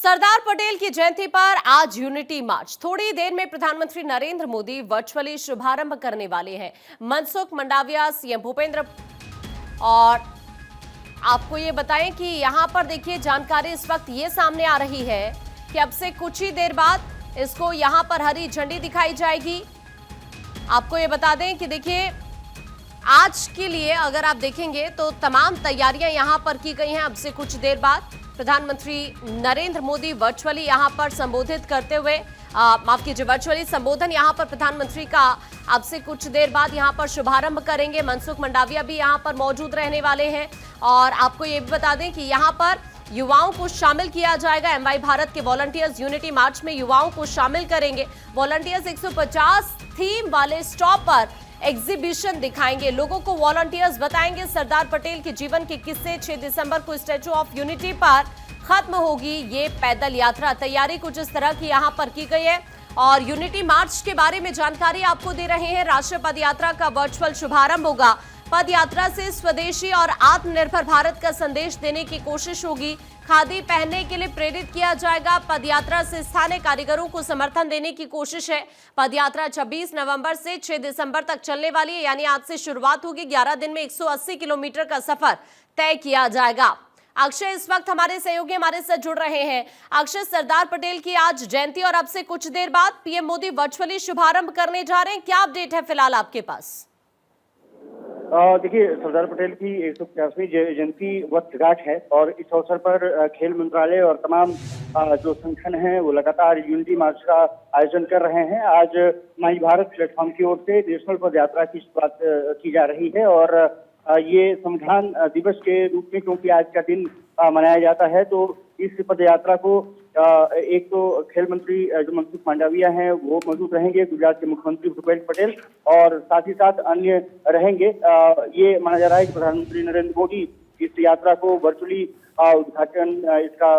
सरदार पटेल की जयंती पर आज यूनिटी मार्च। थोड़ी देर में प्रधानमंत्री नरेंद्र मोदी वर्चुअली शुभारंभ करने वाले हैं। मनसुख मंडाविया, सीएम भूपेंद्र। और आपको ये बताएं कि यहां पर देखिए जानकारी इस वक्त ये सामने आ रही है कि अब से कुछ ही देर बाद इसको यहां पर हरी झंडी दिखाई जाएगी। आपको ये बता दें कि देखिए आज के लिए अगर आप देखेंगे तो तमाम तैयारियां यहां पर की गई हैं। अब से कुछ देर बाद प्रधानमंत्री नरेंद्र मोदी वर्चुअली यहां पर संबोधित करते हुए माफ कीजिए वर्चुअली संबोधन यहां पर प्रधानमंत्री का अब से कुछ देर बाद यहां पर शुभारंभ करेंगे। मनसुख मंडाविया भी यहां पर मौजूद रहने वाले हैं। और आपको ये भी बता दें कि यहां पर युवाओं को शामिल किया जाएगा। एमवाई भारत के वॉलंटियर्स यूनिटी मार्च में युवाओं को शामिल करेंगे। वॉलंटियर्स 150 थीम वाले स्टॉप पर एग्जीबिशन दिखाएंगे। लोगों को वॉलंटियर्स बताएंगे सरदार पटेल के जीवन के किस्से। 6 दिसंबर को स्टैच्यू ऑफ यूनिटी पर खत्म होगी ये पैदल यात्रा। तैयारी कुछ इस तरह की यहां पर की गई है। और यूनिटी मार्च के बारे में जानकारी आपको दे रहे हैं। राष्ट्रीय पद यात्रा का वर्चुअल शुभारंभ होगा। पद यात्रा से स्वदेशी और आत्मनिर्भर भारत का संदेश देने की कोशिश होगी। खादी पहनने के लिए प्रेरित किया जाएगा। पदयात्रा से स्थानीय कारीगरों को समर्थन देने की कोशिश है। पदयात्रा 26 नवंबर से 6 दिसंबर तक चलने वाली है, यानी आज से शुरुआत होगी। 11 दिन में 180 किलोमीटर का सफर तय किया जाएगा। अक्षय इस वक्त हमारे सहयोगी हमारे साथ जुड़ रहे हैं। अक्षय, सरदार पटेल की आज जयंती और अब से कुछ देर बाद पीएम मोदी वर्चुअली शुभारंभ करने जा रहे हैं। क्या अपडेट है फिलहाल आपके पास? देखिए, सरदार पटेल की 150वीं जयंती वर्षगांठ है और इस अवसर पर खेल मंत्रालय और तमाम जो संगठन हैं वो लगातार यूनिटी मार्च का आयोजन कर रहे हैं। आज माई भारत प्लेटफॉर्म की ओर से नेशनल पद यात्रा की शुरुआत की जा रही है और ये संविधान दिवस के रूप में, क्योंकि आज का दिन मनाया जाता है, तो इस पद यात्रा को एक तो खेल मंत्री जो मनसुख मंडाविया हैं वो मौजूद रहेंगे, गुजरात के मुख्यमंत्री भूपेंद्र पटेल, और साथ ही साथ अन्य रहेंगे। ये माना जा रहा है कि प्रधानमंत्री नरेंद्र मोदी इस यात्रा को वर्चुअली उद्घाटन इसका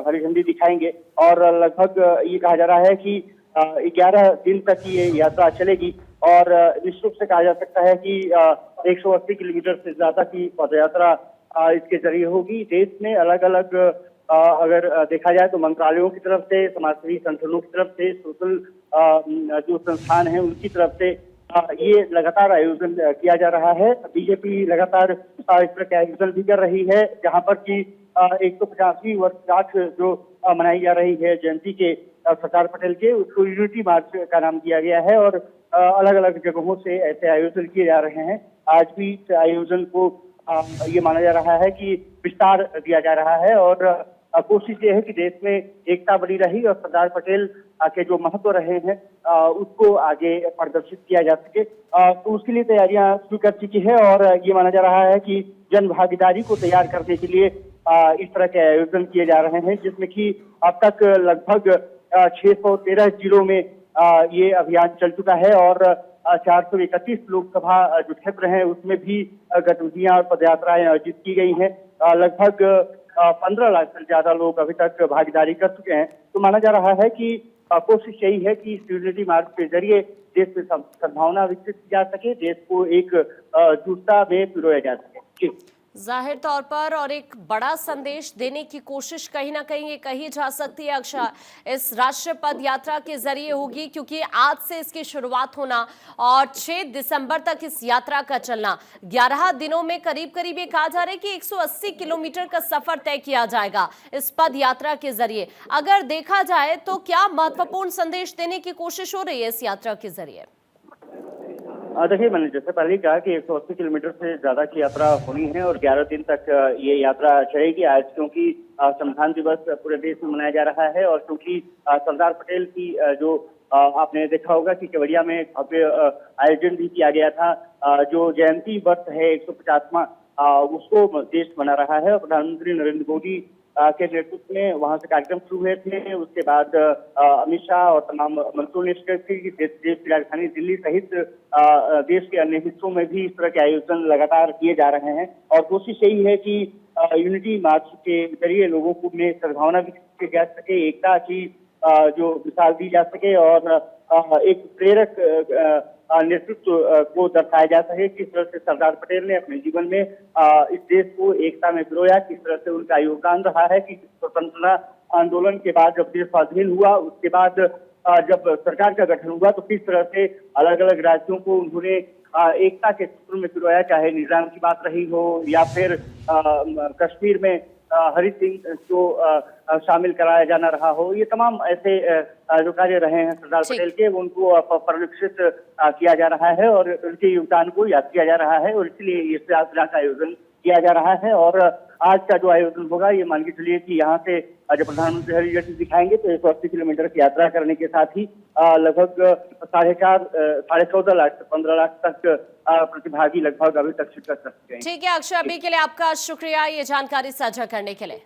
हरी झंडी दिखाएंगे और लगभग ये कहा जा रहा है कि 11 दिन तक ये यात्रा चलेगी। और निश्चित रूप से कहा जा सकता है कि 180 किलोमीटर से ज्यादा की पदयात्रा इसके जरिए होगी। देश में अलग अलग अगर देखा जाए तो मंत्रालयों की तरफ से, समाजसेवी संगठनों की तरफ से, सोशल जो संस्थान हैं उनकी तरफ से ये लगातार आयोजन किया जा रहा है। बीजेपी लगातार इस तरह के आयोजन भी कर रही है, जहां पर कि 150वीं वर्षगांठ जो मनाई जा रही है जयंती के सरदार पटेल के, उसको यूनिटी मार्च का नाम दिया गया है और अलग अलग जगहों से ऐसे आयोजन किए जा रहे हैं। आज भी इस आयोजन को ये माना जा रहा है कि विस्तार दिया जा रहा है और कोशिश ये है कि देश में एकता बनी रही और सरदार पटेल के जो महत्व रहे हैं उसको आगे प्रदर्शित किया जा सके। तो उसके लिए तैयारियां शुरू कर चुकी है और ये माना जा रहा है कि जन भागीदारी को तैयार करने के लिए इस तरह के आयोजन किए जा रहे हैं, जिसमें कि अब तक लगभग 613 जिलों में ये अभियान चल चुका है और 431 लोकसभा जो क्षेत्र हैं उसमें भी गतिविधियां और पदयात्राएं आयोजित की गई हैं। लगभग 15 लाख से ज्यादा लोग अभी तक भागीदारी कर चुके हैं। तो माना जा रहा है कि कोशिश यही है कि इस यूनिटी मार्च के जरिए देश में सद्भावना विकसित की जा सके, देश को एक जुटता में पिरोया जा सके। जाहिर तौर पर और एक बड़ा संदेश देने की कोशिश कहीं ना कहीं ये कही जा सकती है अक्षय इस राष्ट्रीय पद यात्रा के जरिए होगी, क्योंकि आज से इसकी शुरुआत होना और 6 दिसंबर तक इस यात्रा का चलना, 11 दिनों में करीब करीब ये कहा जा रहा है कि 180 किलोमीटर का सफर तय किया जाएगा इस पद यात्रा के जरिए। अगर देखा जाए तो क्या महत्वपूर्ण संदेश देने की कोशिश हो रही है इस यात्रा के जरिए? देखिए, मैंने जैसे पहले ही कहा कि 180 किलोमीटर से ज्यादा की यात्रा होनी है और 11 दिन तक ये यात्रा चलेगी। आज क्योंकि संविधान दिवस पूरे देश में मनाया जा रहा है और क्योंकि सरदार पटेल की जो आपने देखा होगा कि केवड़िया में भव्य आयोजन भी किया गया था, जो जयंती वर्ष है 150वां उसको देश मना रहा है। प्रधानमंत्री नरेंद्र मोदी के नेतृत्व में वहां से कार्यक्रम शुरू हुए थे। उसके बाद अमित शाह और तमाम मंत्रियों ने देश की राजधानी दिल्ली सहित देश के अन्य हिस्सों में भी इस तरह के आयोजन लगातार किए जा रहे हैं और कोशिश यही है कि यूनिटी मार्च के जरिए लोगों को में सद्भावना विकसित की जा सके, एकता की जो मिसाल दी जा सके और एक प्रेरक नेतृत्व को दर्शाया जा सके। किस तरह से सरदार पटेल ने अपने जीवन में इस देश को एकता में पिरोया, किस तरह से उनका योगदान रहा है कि स्वतंत्रता आंदोलन के बाद जब देश स्वाधीन हुआ, उसके बाद जब सरकार का गठन हुआ तो किस तरह से अलग अलग राज्यों को उन्होंने एकता के सूत्र में पिरोया, चाहे निजाम की बात रही हो या फिर कश्मीर में हरि सिंह को शामिल कराया जाना रहा हो। ये तमाम ऐसे जो कार्य रहे हैं सरदार पटेल के, उनको परिलक्षित किया जा रहा है और उनके योगदान को याद किया जा रहा है और इसलिए ये यात्रा का आयोजन किया जा रहा है। और आज का जो आयोजन होगा, ये मान के चलिए कि यहाँ से जब प्रधानमंत्री हरी झंडी दिखाएंगे तो 180 किलोमीटर की यात्रा करने के साथ ही लगभग 14.5 लाख से 15 लाख तक प्रतिभागी लगभग अभी तक शिरकत कर चुके हैं। ठीक है अक्षय, अभी के लिए आपका शुक्रिया ये जानकारी साझा करने के लिए।